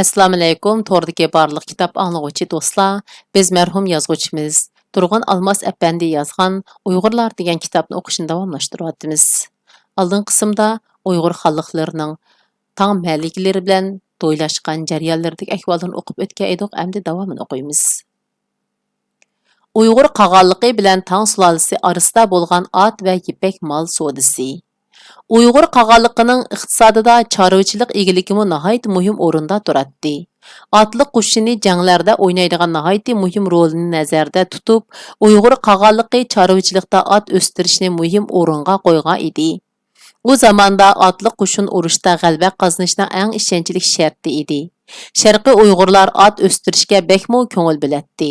Assalomu alaykum, to'rdagi barliq kitob anglag'uvchi do'stlar. Biz marhum yozuvchimiz Turg'un Almos Apandi yozgan Uyg'urlar degan kitobni o'qishni davomlashtiryapmiz. Oldin qismda Uyg'ur xalqlarining tang maliklari bilan to'ylashgan jarayonlardagi ahvollarni o'qib o'tgan edik, endi davomini o'qiymiz. Uyg'ur qag'onligi bilan tang sulolasi orasida bo'lgan ot va ipak mol savdosi. Uyg'ur qag'onligining iqtisodida chorvachilik egiligimi nihoyat muhim o'rinda turadi. Otliq qo'shini janglarda o'ynaydigan nihoyat muhim rolni nazarda tutib, Uyg'ur qag'onligi chorvachilikda ot o'stirishni muhim o'ringa qo'ygan edi. U zamonda otliq qo'shin urushda g'alaba qozonishning eng ishonchli sharti edi. Sharqiy Uyg'urlar ot o'stirishga bekmo ko'ngil bilatdi.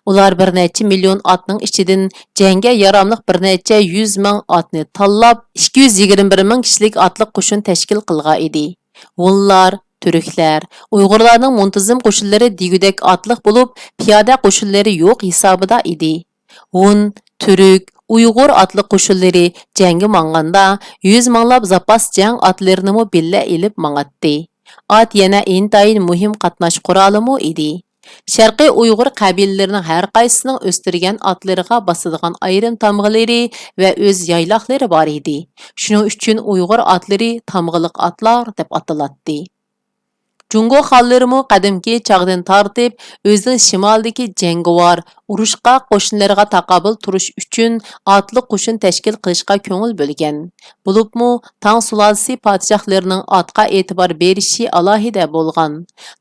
Ular bir necha million otning ichidan jangga yaramliq bir necha 100 ming otni tanlab, 221 ming kishilik otliq qo'shin tashkil qilgan edi. Hunlar, Türkler, Uyg'urlarning muntazam qo'shinlari digudek otliq bo'lib, piyoda qo'shinlari yo'q hisobida edi. Hun, Türk, Uyg'ur otliq qo'shinlari jangga manganda 100 minglab zapas jang otlarini billa ilib mangatdi. Ot yana intayin muhim qatnash qurolimi edi. Sharqiy Uyg'ur qabilalarining har qaysisining o'stirgan otlariga bosadigan ayrim tamg'ilari va o'z yayloqlari bor edi. Shuning uchun Uyg'ur otlari tamg'iliq otlar deb ataladi. Jungo xallarımı qadimki çağdan tartib, özünün şimaldaki jangovar, urushqa qo'shinlarga taqobil turish uchun otliq qo'shin tashkil qilishga ko'ngil bo'lgan. Bo'libmi, Tang sulolasi podshohlarining otga e'tibor berishi alohida bo'lgan.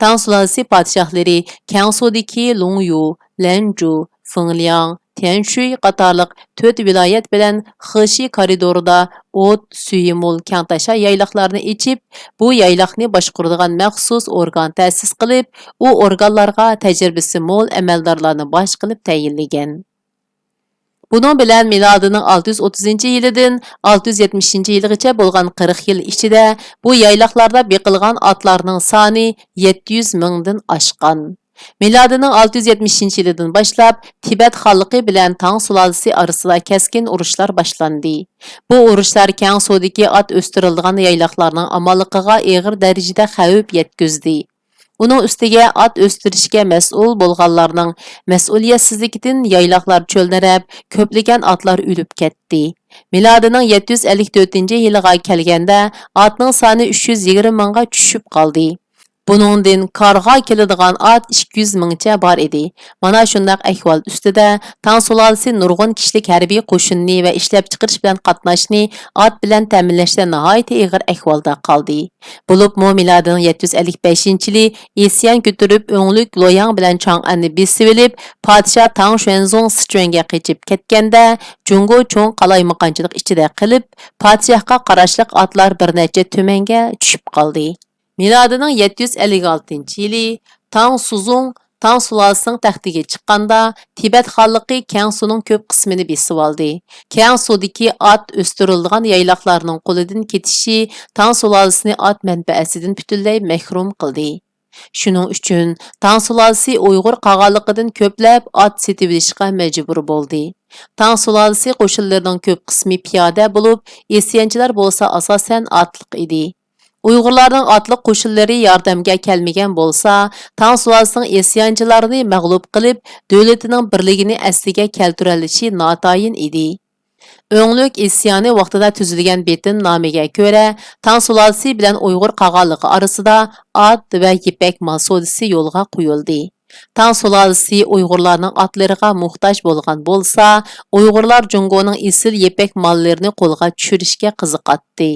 Tang sulolasi podshohlari Kangsudagi Longyu, Lanju, Fengliang, Tianshui qatorliq 4 viloyat bilan Xeshi koridorida o't, suyimul, kangtasha yayloqlarni ichib, bu yayloqni boshqaradigan maxsus organ ta'sis qilib, u organlarga tajribasi mo'l amaldorlarni bosh qilib tayinlagan. Bunun bilan milodining 630-yilidan 670-yilgacha bo'lgan 40 yil ichida bu yayloqlarda beqilgan otlarning soni 700 mingdan oshgan. Milodining 670-yilidan boshlab Tibet xalqi bilan Tang sulolasi orasida keskin urushlar boshlandi. Bu urushlar keng sudagi ot o'stirilgan yayloqlarning amonligiga og'ir darajada xavf yetkazdi. Uning ustiga ot o'stirishga mas'ul bo'lganlarning mas'uliyatsizligidan yayloqlar cho'lnarab, ko'plagan otlar o'lib ketdi. Milodining 754-yiliga kelganda otning soni 320 mingga tushib qoldi. Buningdan karga keladigan ot 200 mingcha bor edi. Mana shundaq ahvol ustida Tang sulolasi nurg'un kishilik harbiy qo'shinni va ishlab chiqarish bilan qatnashni ot bilan ta'minlashda nihoyat og'ir ahvolda qoldi. Bo'lib milodining 755-yili isyon ko'tarib o'nglik Loyang bilan Chang'anni besib olib, podshoh Tang Xuanzong Sichuanga qochib ketganda, Jungo cho'ng qalaymaqonchilik ichida qilib, podshohga qarashliq otlar bir necha tumanga tushib qoldi. Milodining 756-yili Tang Suzong Tang sulolasining taxtiga chiqqanda Tibet xalqi Kangsuning ko'p qismini besib oldi. Kangsudagi ot o'stirilgan yayloqlarning qo'lidan ketishi Tang sulolasini ot manfaatidan butunlay mahrum qildi. Shuning uchun Tang sulolasi Uyg'ur qag'onligidan ko'plab ot setib olishga majbur bo'ldi. Tang sulolasi qo'shinlarining ko'p qismi piyoda bo'lib, isyonchilar bo'lsa asosan otliq edi. Uyg'urlarning otliq qo'shinlari yordamga kelmagan bo'lsa, Tang sulolasining isyonchilarini mag'lub qilib, davlatining birligini asliga keltirilishi notayin edi. O'nglik isyoni vaqtida tuzilgan betin nomiga ko'ra, Tang sulolasi bilan Uyg'ur qag'onligi orasida ot va ipak mol savdosi yo'lga qo'yildi. Tang sulolasi Uyg'urlarning otlariga muhtoj bo'lgan bo'lsa, Uyg'urlar Jungoning isil ipak mollarini qo'lga tushirishga qiziqatdi.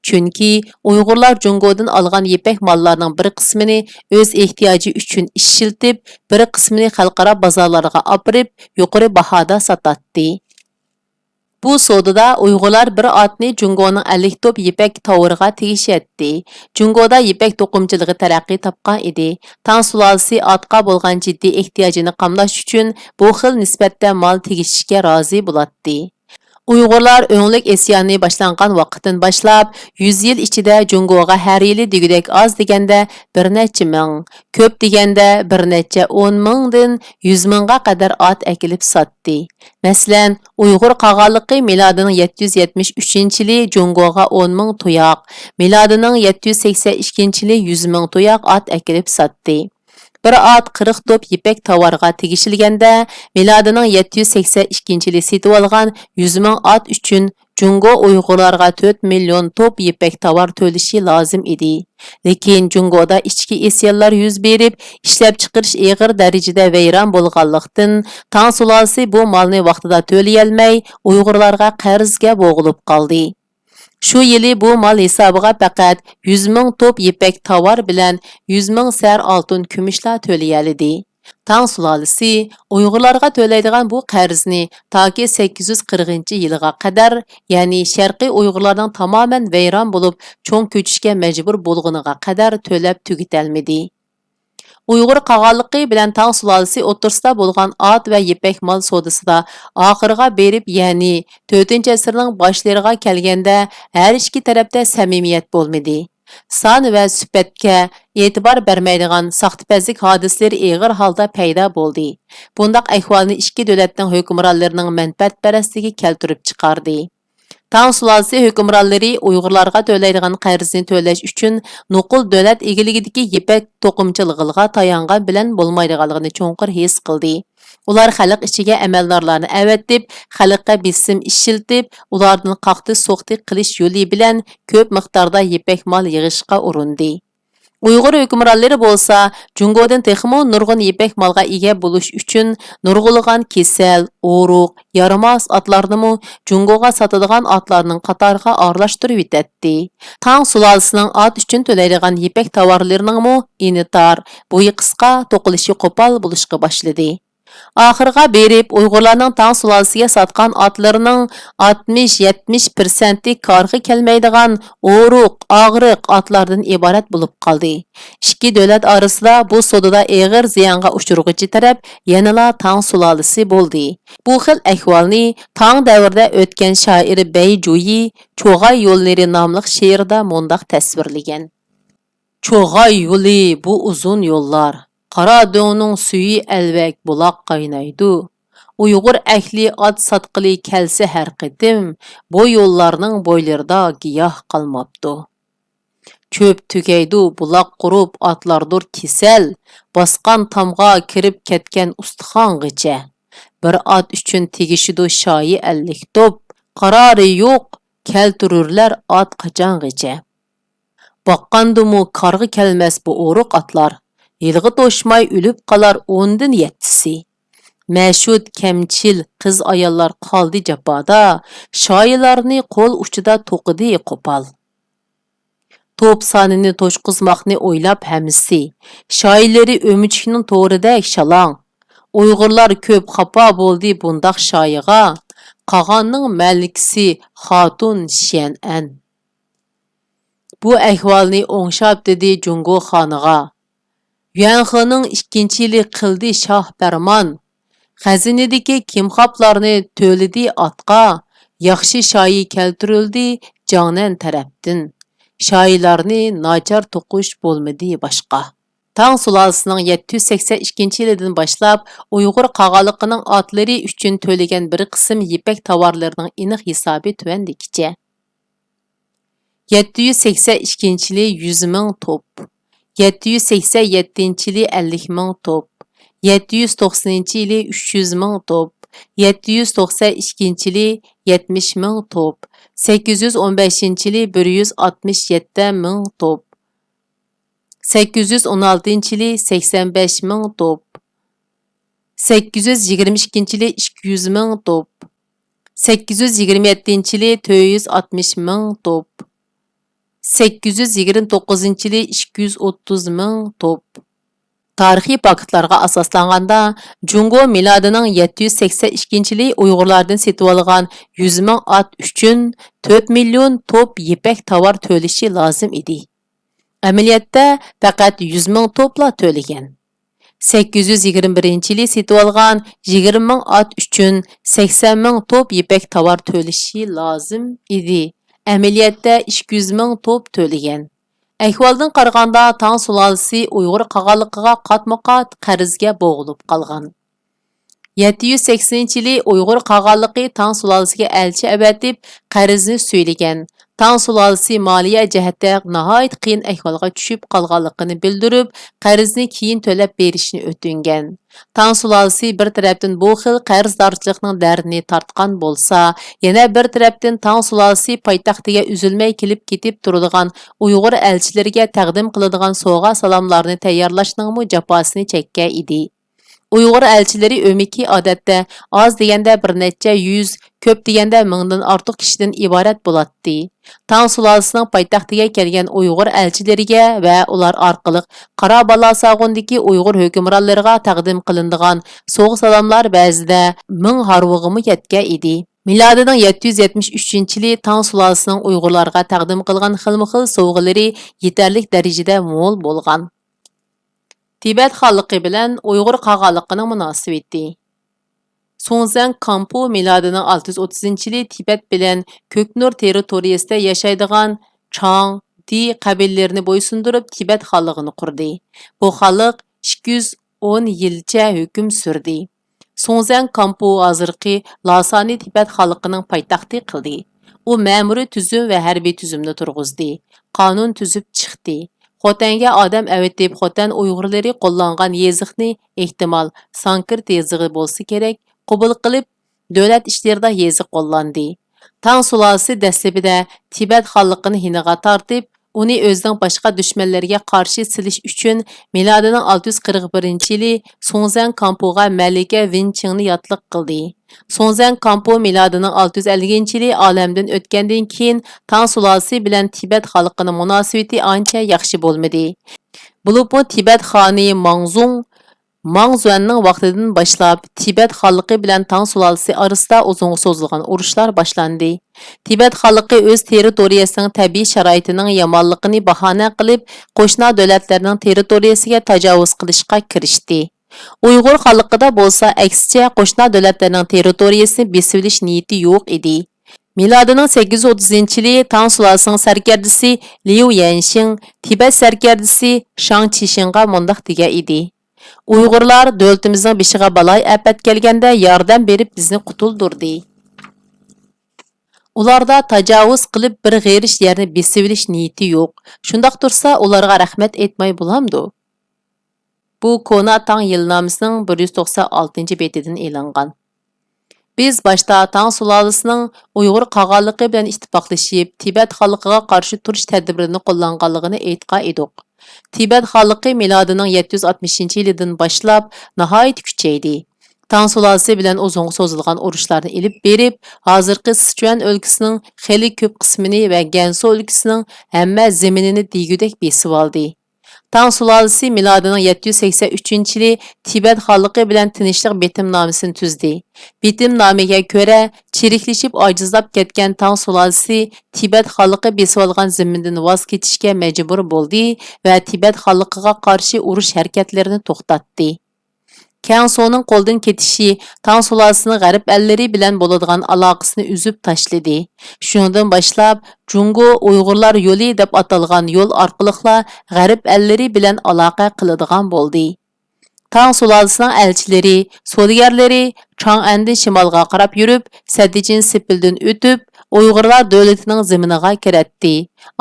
Chunki Uyg'urlar Jungodan olgan ipak mollarning bir qismini o'z ehtiyoji uchun ishiltib, bir qismini xalqaro bozorlarga olib, yuqori bahoda sotadi. Bu savdoda Uyg'urlar bir otni Jungoning 50 top ipak tovuriga tegishadi. Jungoda ipak to'qimchiligi taraqqiy topgan edi. Tang sulolasi otga bo'lgan jiddiy ehtiyojini qamlash uchun bu xil nisbatda mol tegishishga rozi bo'ladi. Uyg'urlar o'nglik isyoni boshlangan vaqtdan boshlab 100 yil ichida Jungoga har yili degudek oz deganda bir necha ming, ko'p deganda bir necha 10 mingdan 100 mingga qadar ot akilib sotdi. Masalan, Uyg'ur qag'alliqi milodining 773-yili Jungoga 10 ming tuyoq, milodining 782-yili 100 ming tuyoq ot akilib sotdi. Bir at 40 top ipek tovarga tegishilganda, milodining 782-yili setib olgan 100 ming at uchun Jungo Uyg'urlarga 4 million top ipek tovar to'lishi lozim edi. Lekin Jungoda ichki isyonlar yuz berib, ishlab chiqarish og'ir darajada vayron bo'lganlikdan, Tang sulolasi bu molni vaqtida to'lay olmay, Uyg'urlarga qarzga bo'g'ilib qoldi. Shu yili bu mal hisobiga faqat 100 ming top ipek tovar bilan 100 ming sar oltin kumushlar to'layoldi. Tang sulolasi Uyg'urlarga to'laydigan bu qarzni toki 840-yilga qadar, ya'ni Sharqiy Uyg'urlarning tamoman vayron bo'lib, cho'ng ko'chishga majbur bo'lganiga qadar to'lab tugatolmadi. Uyg'ur qag'alliqi bilan Tang sulolasi o'rtasida bo'lgan ot va ipak mol savdosida oxiriga berib, ya'ni 4-asrning boshlariga kelganda har ikki tarafda samimiyat bo'lmadi. Son va sifatga e'tibor bermaydigan saxtapazlik hodislari og'ir holda paydo bo'ldi. Bundaq ahvolni ikki davlatning hukmronlarining manfaatparastligi keltirib chiqardi. Tang sulolasi hukmronlari Uyg'urlarga to'laydigan qarzni to'lash uchun nuqul davlat egiligidagi ipak to'qimchilig'iga tayangan bilan bo'lmaydiganligini cho'nqur his qildi. Ular xalq ichiga amaldorlarni avatib, xalqqa bisim ishiltib, ulardan qaqti so'qti qilish yo'li bilan ko'p miqdorda ipak mol yig'ishga urindi. Uyg'ur hukmronlari bo'lsa, Jungodan texmo nurg'un ipak molga ega bo'lish uchun nurg'ulg'an kasal, o'ruq, yaramas otlarni Jungoga sotadigan otlarning qatoriga aralashtirib etdi. Tang sulolasining ot uchun to'laydigan ipak tovarlarining initar, bo'yi qisqa, to'qilishi qo'pol bo'lishga boshladi. Oxirga berib Uyg'urlarning Tang sulolasiga sotgan otlarining 60-70% korga kelmaydigan o'ruq, og'riq otlardan iborat bo'lib qoldi. Ikki davlat orasida bu sodada og'ir ziyonga uchirg'uchi taraf yanala Tang sulolasi bo'ldi. Bu xil ahvolni Tang davrida o'tgan shoir Beyjuyi Cho'g'ay yo'llari nomli she'rida mundaq tasvirlagan. Cho'g'ay yo'li bu uzun yo'llar. Qara do'ning suyi elvak buloq qaynaydi. Uyg'ur ahli ot sotqili kelsa har qitim, bu yo'llarning bo'ylarida giyoh qolmabdi. Ko'p tugaydi buloq qurib otlardir kesal, bosqan tomga kirib ketgan ustixong'icha. Bir ot uchun tegishidi shoyi 50 top, qarori yo'q, keltirurlar ot qachong'icha. Baqqandimu qarg'i kelmas bu o'ruq otlar. Yilg'i to'shmay o'lib qolar 10dan 7si. Məşhud kemçil qiz ayollar qoldi jafoda, shoirlarni qo'l uchida to'qidi qo'pol. Top sonini to'shqizmoqni o'ylab hamisi, shoirlari o'michikning to'ridek shalong. Uyg'urlar ko'p xafa bo'ldi bundaq shoyiga, qag'onning malikisi xotun Shian-an. Bu ahvolni o'ngshab dedi Jungo xoniga. Yuanxening 2-yili qildi shoh farmon. Xazinidagi kimxoblarni to'lidi otqa, yaxshi shoyi keltirildi Jongnan tarafdan. Shoirlarni nachar to'qish bo'lmadi boshqa. Tang sulolasining 782-yilidan boshlab Uyg'ur qag'alliqining otlari uchun to'lagan bir qism ipak tovarlarining aniq hisobi tuvandikicha. 782-yili 100 ming top. 787-yili 50 ming top, 790-yili 300 ming top, 792-yili 70 ming top, 815-yili 167 ming top, 816-yili 85 ming top, 822-yili 200 ming top, 827-yili 460 ming top, 829-yili 230 ming top. Tarixiy faktlarga asoslanganda, Jungo milodining 782-yili Uyg'urlardan setib olgan 100 ming ot uchun 4 million top ipak tovar to'lishi lozim edi. Amaliyotda faqat 100 ming topla to'lagan. 821-yili setib olgan 20 ming at uchun 80 ming top ipak tovar to'lishi lozim edi. Amaliyotda 200 ming top to'lagan. Ahvoldan qaraganda Tang sulolasi Uyg'ur qag'alliqiga qatma-qat qarzga bo'g'ilib qolgan. 780-yili Uyg'ur qag'alligi Tang sulolasiga elchi avatib qarzni so'ylagan. Tang sulolasi moliya jihatda nihoyat qiyin ahvolga tushib qolganligini bildirib, qarzni keyin to'lab berishni o'tingan. Tang sulolasi bir tarafdan bu xil qarzdorchilikning dardini tortgan bo'lsa, yana bir tarafdan Tang sulolasi poytaxtiga uzilmay kelib ketib turadigan Uyg'ur elchilariga taqdim qiladigan sovg'a salomlarni tayyorlashning jafosini chekkan edi. Uyg'ur elchilari o'miki odatda oz deganda bir necha yuz, ko'p deganda mingdan ortiq kishidan iborat bo'ladi. Tang sulolasining poytaxtiga kelgan Uyg'ur elchilariga va ular orqali Qora Balosag'undagi Uyg'ur hukmronlariga taqdim qilinadigan so'g' salomlar ba'zida ming harvig'imi yetgan edi. Milodining 773-yili Tang sulolasining Uyg'urlarga taqdim qilgan xilma-xil sovg'alari yetarli darajada mo'l bo'lgan. Tibet xalqi bilan Uyg'ur qag'alliqining munosabati. Songzang Kampu milodining 630-yili Tibet bilan Ko'knur territoriyasida yashaydigan Chang, Di qabillarini bo'ysundirib Tibet xalqini qurdi. Bu xalq 210 yilcha hukm surdi. Songzang Kampu hozirgi Lasani Tibet xalqining poytaxti qildi. U ma'muriy tuzum va harbiy tuzumni turg'izdi. Qonun tuzib chiqdi. Xotanga odam avatib Xotan Uyg'urlari qo'llangan yeziqni ehtimol Sankirт yezig'i bo'lsa kerak qabul qilib davlat ishlarida yeziq qo'llandi. Tang sulolasi dastlabida Tibet xalqini hiniga tortib, uni o'zining boshqa dushmanlarga qarshi silish uchun milodining 641-yili Songzang Kampuga Malika Vinchingni yotliq qildi. Songzang Kampu milodining 650-yili olamdan o'tgandan keyin Tang sulolasi bilan Tibet xalqining munosabati ancha yaxshi bo'lmadi. Bulubmu Tibet xoni Mangzuanning vaqtidan boshlab Tibet xalqi bilan Tang sulolasi orasida uzun so'zilgan urushlar boshlandi. Tibet xalqi o'z territoriyasining tabiiy sharoitining yomonligini bahona qilib, qo'shni davlatlarning territoriyasiga tajovuz qilishga kirishdi. Uyg'ur xalqida bo'lsa aksicha qo'shni davlatlarning territoriyasini besib olish niyati yo'q edi. Milodining 830-yili Tang sulolasining sarkardasi Liu Yanxing Tibet sarkardasi Shang Qishingga mundaq degan edi. Uyg'urlar davlatimizning beshiga baloy afat kelganda yordam berib bizni qutuldirdi. Ularda tajovuz qilib bir g'erish yerni besib olish niyati yo'q. Shundaq tursa ularga rahmat aytmay bo'lamdi. Bu Kona Tang yilnomasining 196-betidan e'longan. Biz boshda Tang sulolasining Uyg'ur qag'alligi bilan ittifoqlashib, Tibet xalqiga qarshi turish tadbirini qo'llanganligini aytgan edik. Tibet xalqi milodining 760-yilidan boshlab nihoyat kuchaydi. Tang sulolasi bilan uzun so'zilgan urushlarni elib berib, hozirgi Sichuan o'lkasining xeli ko'p qismini va Gansu o'lkasining hamma zaminini degudek besib oldi. Tang sulolasi milodining 783-yili Tibet xalqi bilan tinchlik bitimnomasini tuzdi. Bitimnomaga ko'ra, chiriklashib ojizlab ketgan Tang sulolasi Tibet xalqi besib olgan zamindan voz kechishga majbur bo'ldi va Tibet xalqiga qarshi urush harakatlarini to'xtatdi. Kangsoning qo'ldan ketishi Tang sulolasining g'arb ellari bilan bo'ladigan aloqasini uzib tashladi. Shundan boshlab Jungo Uyg'urlar yo'li deb atalgan yo'l orqaliqla g'arb ellari bilan aloqa qiladigan bo'ldi. Tang sulolasining elchilari, savdogarlari Chang'andan shimolga qarab yurib, Sadijin Sipildan o'tib, Uyg'urlar davlatining ziminiga kiratdi.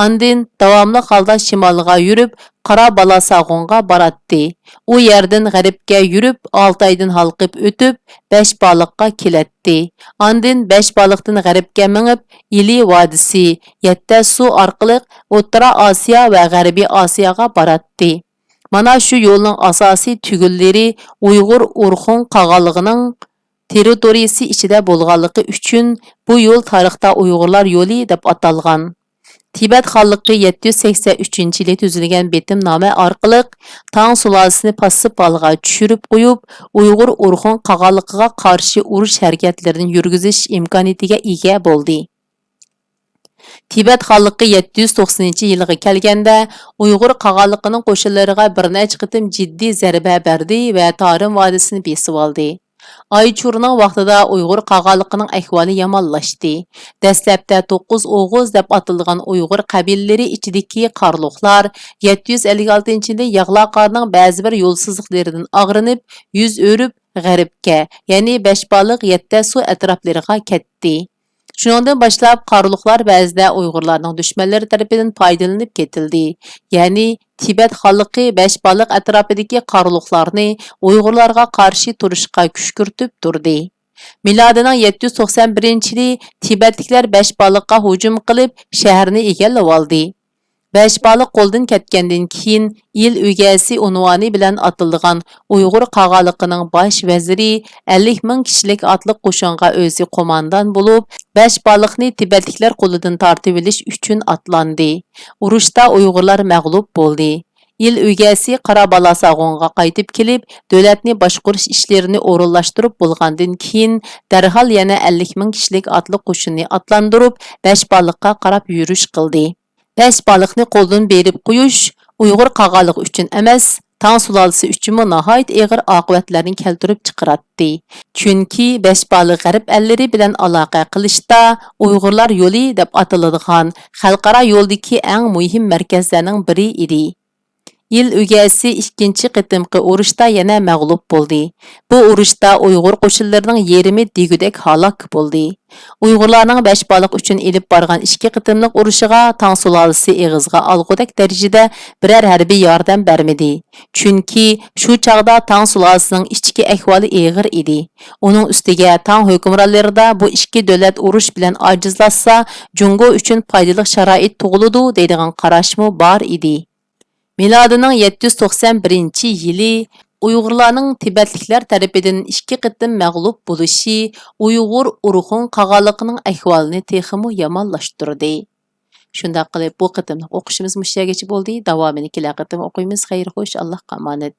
Andin davomli holda shimolga yurib, Qora Balosag'unga baratdi. U yerdan g'arbga yurib, Oltaydan halqib o'tib, Beshbaliqqa kelatdi. Andin Beshbaliqdan g'arbga minib, Ili vodisi, Yatta suv orqali O'rta Osiyo va G'arbiy Osiyoga baratdi. Mana shu yo'lning asosiy tugillari Uyg'ur Urxun qag'alligining territoriyasi ichida bo'lganligi uchun bu yo'l tarixda Uyg'urlar yo'li deb atalgan. Tibet xalqi 783-yili tuzilgan bitimnoma orqali Tang sulolasini passib holga tushirib qo'yib, Uyg'ur Urxun qag'alligiga qarshi urush harakatlarini yurgizish imkoniyatiga ega bo'ldi. Tibet xalqi 790-yilga kelganda Uyg'ur qag'alliqining qo'shinlariga bir necha qitim jiddiy zarba berdi va Tarim vodisini besib oldi. Aychurning vaqtida Uyg'ur qag'alliqining ahvoli yomonlashdi. Dastlabda 9 O'g'iz deb atilgan Uyg'ur qabilalari ichidagi qarluqlar 756-yilda Yag'laqarning ba'zi bir yo'lsizliklaridan ag'rinib, yuz o'rib g'arbga, ya'ni Beshbaliq Yettasu atroflariga ketdi. Shuningdan boshlab qarluqlar ba'zida Uyg'urlarning dushmanlari tarafidan foydalanib ketildi. Ya'ni Tibet xalqi Beshbaliq atrofidagi qarluqlarni Uyg'urlarga qarshi turishga kuch kiritib turdi. Milodining 791-yili Tibetliklar Beshbaliqqa hujum qilib, shaharni egallab oldi. Beshbaliq qo'ldan ketgandan keyin il o'gasi unvoni bilan atilgan Uyg'ur qag'alliqining bosh vaziri 50 ming kishilik otliq qo'shinga o'zi qo'mondan bo'lib, Beshbaliqni Tibetliklar qo'lidan tortib olish uchun atlandi. Urushda Uyg'urlar mag'lub bo'ldi. Il o'gasi Qarabalasag'onga qaytib kelib, davlatni boshqarish ishlarini o'rinlashtirib bo'lgandan keyin darhol yana 50 ming kishilik otliq qo'shinni atlandirib, Beshbaliqqa qarab yurish qildi. Beshbaliqni qo'ldan berib qo'yish Uyg'ur qag'alliqi uchun emas, Tang sulolasi uchun nihoyat og'ir oqibatlarni keltirib chiqaratdi. Chunki Beshbaliq g'arb ellari bilan aloqa qilishda Uyg'urlar yo'li deb atiladigan xalqaro yo'ldagi eng muhim markazlarning biri edi. Yil o'gasi ikkinchi qitimqi urushda yana mag'lub bo'ldi. Bu urushda Uyg'ur qo'shinlarining yerimi degudek halok bo'ldi. Uyg'urlarning Beshbaliq uchun elib borgan ikki qitimliq urushiga Tang sulolasi eg'izga olgudek darajada biror harbiy yordam bermadi. Chunki shu chaqda Tang sulolasining ichki ahvoli og'ir edi. Uning ustiga Tang hukmronlarida bu ikki davlat urush bilan ojizlashsa, Jungo uchun foydali sharoit tug'iladi deydigan qarashmi bor edi. Milodining 791-yili Uyg'urlarning Tibetliklar tarafidan ikki qitim mag'lub bo'lishi Uyg'ur urug'un qag'alliqining ahvolini texmi yomonlashtirdi. Shunday qilib bu qitimni o'qishimiz mushagacha bo'ldi. Davomini kelar qitim o'qiymiz. Xayr xo'sh, Allohga omonat.